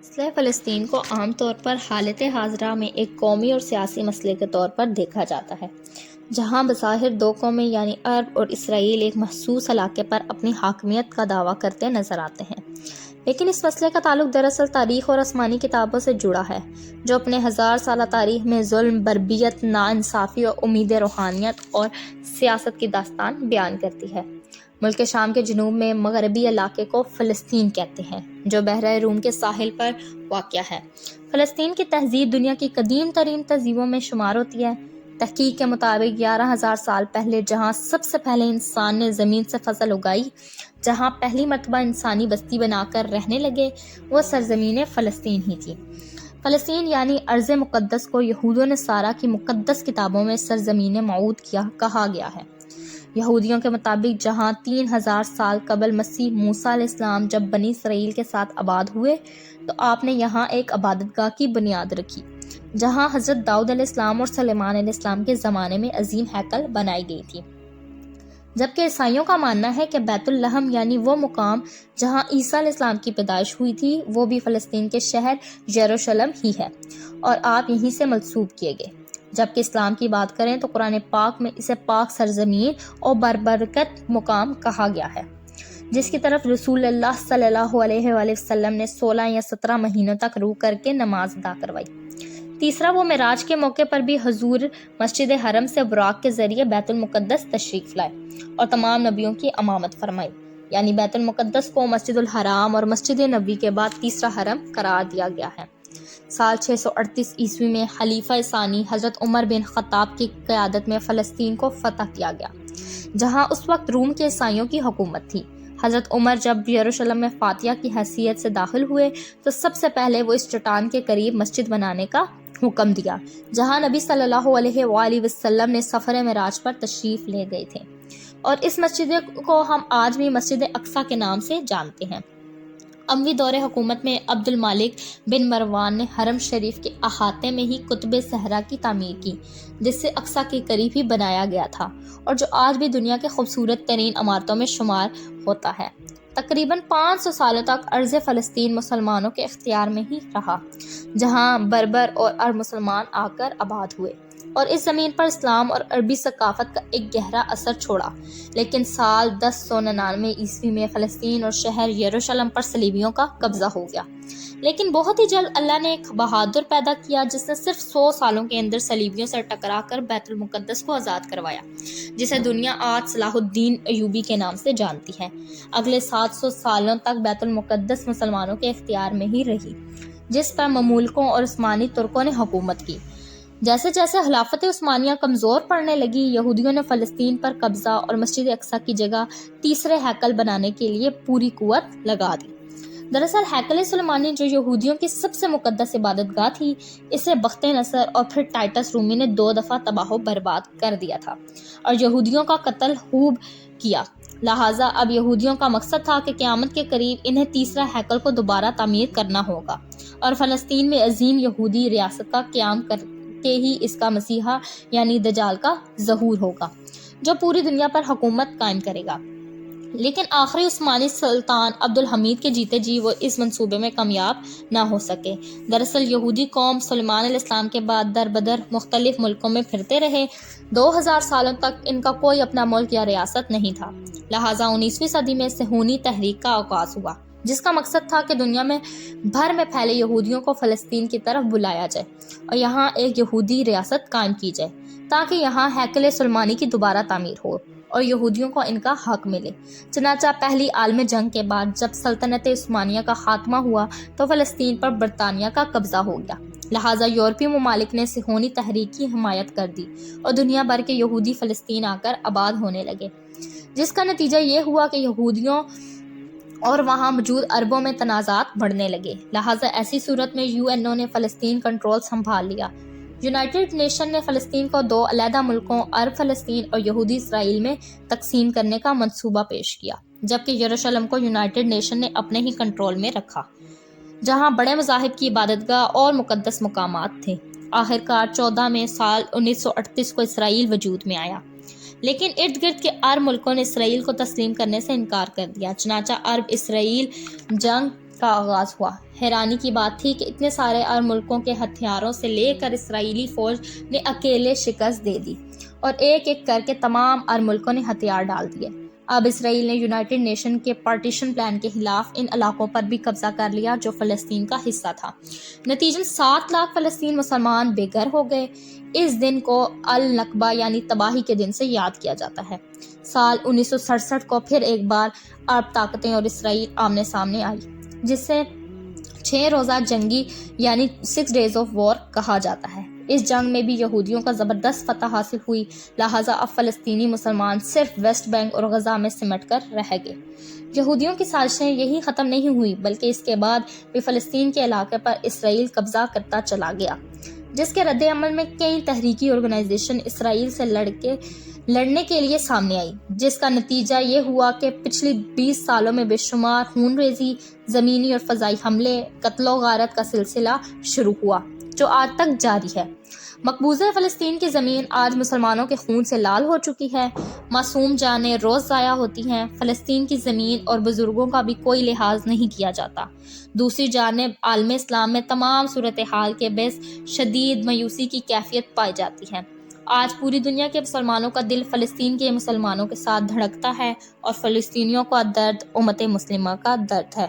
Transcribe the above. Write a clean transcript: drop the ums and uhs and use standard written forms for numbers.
مسئلہ فلسطین کو عام طور پر حالت حاضرہ میں ایک قومی اور سیاسی مسئلے کے طور پر دیکھا جاتا ہے، جہاں بظاہر دو قومیں یعنی عرب اور اسرائیل ایک محسوس علاقے پر اپنی حاکمیت کا دعویٰ کرتے نظر آتے ہیں۔ لیکن اس مسئلے کا تعلق دراصل تاریخ اور آسمانی کتابوں سے جڑا ہے، جو اپنے 1000 سالہ تاریخ میں ظلم، بربریت، ناانصافی اور امید روحانیت اور سیاست کی داستان بیان کرتی ہے۔ ملک شام کے جنوب میں مغربی علاقے کو فلسطین کہتے ہیں، جو بحیرہ روم کے ساحل پر واقع ہے۔ فلسطین کی تہذیب دنیا کی قدیم ترین تہذیبوں میں شمار ہوتی ہے۔ تحقیق کے مطابق 11,000 سال پہلے جہاں سب سے پہلے انسان نے زمین سے فصل اگائی، جہاں پہلی مرتبہ انسانی بستی بنا کر رہنے لگے، وہ سرزمین فلسطین ہی تھی۔ فلسطین یعنی ارض مقدس کو یہود و نصارہ کی مقدس کتابوں میں سرزمین موعود کہا گیا ہے۔ یہودیوں کے مطابق جہاں 3000 سال قبل مسیح موسیٰ علیہ السلام جب بنی اسرائیل کے ساتھ آباد ہوئے تو آپ نے یہاں ایک عبادت گاہ کی بنیاد رکھی، جہاں حضرت داؤد علیہ السلام اور سلیمان علیہ السلام کے زمانے میں عظیم ہیکل بنائی گئی تھی۔ جبکہ عیسائیوں کا ماننا ہے کہ بیت الحم یعنی وہ مقام جہاں عیسیٰ علیہ السلام کی پیدائش ہوئی تھی، وہ بھی فلسطین کے شہر یروشلم ہی ہے اور آپ یہیں سے منسوب کیے گئے۔ جبکہ اسلام کی بات کریں تو قرآن پاک میں اسے پاک سرزمین اور بربرکت مقام کہا گیا ہے، جس کی طرف رسول اللہ صلی اللہ علیہ وآلہ وسلم نے 16 یا 17 مہینوں تک روح کر کے نماز ادا کروائی۔ تیسرا، وہ معراج کے موقع پر بھی حضور مسجد حرم سے براق کے ذریعے بیت المقدس تشریف لائے اور تمام نبیوں کی امامت فرمائی، یعنی بیت المقدس کو مسجد الحرام اور مسجد نبوی کے بعد تیسرا حرم قرار دیا گیا ہے۔ سال 638 عیسوی میں خلیفہ ثانی حضرت عمر بن خطاب کی قیادت میں فلسطین کو فتح کیا گیا، جہاں اس وقت روم کے عیسائیوں کی حکومت تھی۔ حضرت عمر جب یروشلم میں فاتحہ کی حیثیت سے داخل ہوئے تو سب سے پہلے وہ اس چٹان کے قریب مسجد بنانے کا حکم دیا، جہاں نبی صلی اللہ علیہ وآلہ وسلم نے سفر معراج پر تشریف لے گئے تھے، اور اس مسجد کو ہم آج بھی مسجد اقصیٰ کے نام سے جانتے ہیں۔ اموی دور حکومت میں عبد الملک بن مروان نے حرم شریف کے احاطے میں ہی قطب صحرا کی تعمیر کی، جس سے اقصیٰ کے قریب ہی بنایا گیا تھا اور جو آج بھی دنیا کے خوبصورت ترین عمارتوں میں شمار ہوتا ہے۔ تقریباً 500 سالوں تک ارض فلسطین مسلمانوں کے اختیار میں ہی رہا، جہاں بربر اور عرب مسلمان آ کر آباد ہوئے اور اس زمین پر اسلام اور عربی ثقافت کا ایک گہرا اثر چھوڑا۔ لیکن سال 1099 عیسوی میں فلسطین اور شہر یروشلم پر صلیبیوں کا قبضہ ہو گیا، لیکن بہت ہی جلد اللہ نے ایک بہادر پیدا کیا جس نے صرف 100 سالوں کے اندر صلیبیوں سے ٹکرا کر بیت المقدس کو آزاد کروایا، جسے دنیا آج صلاح الدین ایوبی کے نام سے جانتی ہے۔ اگلے 700 سالوں تک بیت المقدس مسلمانوں کے اختیار میں ہی رہی، جس پر مملوکوں اور عثمانی ترکوں نے حکومت کی۔ جیسے جیسے خلافت عثمانیہ کمزور پڑنے لگی، یہودیوں نے فلسطین پر قبضہ اور مسجد اقصیٰ کی جگہ تیسرے ہیکل بنانے کے لیے پوری قوت لگا دی۔ دراصل ہیکل سلیمانی، جو یہودیوں کی سب سے مقدس عبادت گاہ تھی، اسے بخت نصر اور پھر ٹائٹس رومی نے 2 دفعہ تباہ و برباد کر دیا تھا اور یہودیوں کا قتل خوب کیا۔ لہٰذا اب یہودیوں کا مقصد تھا کہ قیامت کے قریب انہیں تیسرا ہیکل کو دوبارہ تعمیر کرنا ہوگا اور فلسطین میں عظیم یہودی ریاست کا قیام کر کے ہی اس کا مسیحا یعنی دجال کا ظہور ہوگا، جو پوری دنیا پر حکومت قائم کرے گا۔ لیکن آخری عثمانی سلطان عبد الحمید کے جیتے جی وہ اس منصوبے میں کامیاب نہ ہو سکے۔ دراصل یہودی قوم سلیمان علیہ السلام کے بعد در بدر مختلف ملکوں میں پھرتے رہے۔ 2000 سالوں تک ان کا کوئی اپنا ملک یا ریاست نہیں تھا، لہٰذا 19ویں صدی میں صہیونی تحریک کا آغاز ہوا، جس کا مقصد تھا کہ دنیا میں بھر میں پھیلے یہودیوں کو فلسطین کی طرف بلایا جائے اور یہاں ایک یہودی ریاست قائم کی جائے تاکہ یہاں ہیکل سلیمانی کی دوبارہ تعمیر ہو اور یہودیوں کو ان کا حق ملے۔ چنانچہ پہلی عالمی جنگ کے بعد جب سلطنت عثمانیہ کا خاتمہ ہوا تو فلسطین پر برطانیہ کا قبضہ ہو گیا، لہٰذا یورپی ممالک نے صہیونی تحریک کی حمایت کر دی اور دنیا بھر کے یہودی فلسطین آ کر آباد ہونے لگے، جس کا نتیجہ یہ ہوا کہ یہودیوں اور وہاں موجود عربوں میں تنازعات بڑھنے لگے۔ لہٰذا ایسی صورت میں UNO نے فلسطین کنٹرول سنبھال لیا۔ یونائٹڈ نیشن نے فلسطین کو 2 علیحدہ ملکوں عرب فلسطین اور یہودی اسرائیل میں تقسیم کرنے کا منصوبہ پیش کیا، جبکہ یروشلم کو یونائٹڈ نیشن نے اپنے ہی کنٹرول میں رکھا، جہاں بڑے مذاہب کی عبادت گاہ اور مقدس مقامات تھے۔ آخرکار 14 میں سال 1938 کو اسرائیل وجود میں آیا، لیکن ارد گرد کے عرب ملکوں نے اسرائیل کو تسلیم کرنے سے انکار کر دیا، چنانچہ عرب اسرائیل جنگ کا آغاز ہوا۔ حیرانی کی بات تھی کہ اتنے سارے عرب ملکوں کے ہتھیاروں سے لے کر اسرائیلی فوج نے اکیلے شکست دے دی اور ایک ایک کر کے تمام عرب ملکوں نے ہتھیار ڈال دیے۔ اب اسرائیل نے یونائٹڈ نیشن کے پارٹیشن پلان کے خلاف ان علاقوں پر بھی قبضہ کر لیا جو فلسطین کا حصہ تھا۔ نتیجن 7 لاکھ فلسطین مسلمان بے گھر ہو گئے۔ اس دن کو النکبہ یعنی تباہی کے دن سے یاد کیا جاتا ہے۔ سال 1967 کو پھر ایک بار عرب طاقتیں اور اسرائیل آمنے سامنے آئی، جس سے 6 روزہ جنگی یعنی 6 days of war کہا جاتا ہے۔ اس جنگ میں بھی یہودیوں کا زبردست فتح حاصل ہوئی، لہٰذا اب فلسطینی مسلمان صرف ویسٹ بینک اور غزہ میں سمٹ کر رہ گئے۔ یہودیوں کی سازشیں یہی ختم نہیں ہوئی بلکہ اس کے بعد بھی فلسطین کے علاقے پر اسرائیل قبضہ کرتا چلا گیا، جس کے رد عمل میں کئی تحریکی آرگنائزیشن اسرائیل سے لڑنے کے لیے سامنے آئی، جس کا نتیجہ یہ ہوا کہ پچھلی 20 سالوں میں بے شمار خون ریزی، زمینی اور فضائی حملے، قتل و غارت کا سلسلہ شروع ہوا جو آج تک جاری ہے۔ مقبوضہ فلسطین کی زمین آج مسلمانوں کے خون سے لال ہو چکی ہے، معصوم جانیں روز ضائع ہوتی ہیں، فلسطین کی زمین اور بزرگوں کا بھی کوئی لحاظ نہیں کیا جاتا۔ دوسری جانب عالم اسلام میں تمام صورتحال کے باعث شدید مایوسی کی کیفیت پائی جاتی ہے۔ آج پوری دنیا کے مسلمانوں کا دل فلسطین کے مسلمانوں کے ساتھ دھڑکتا ہے اور فلسطینیوں کا درد امت مسلمہ کا درد ہے۔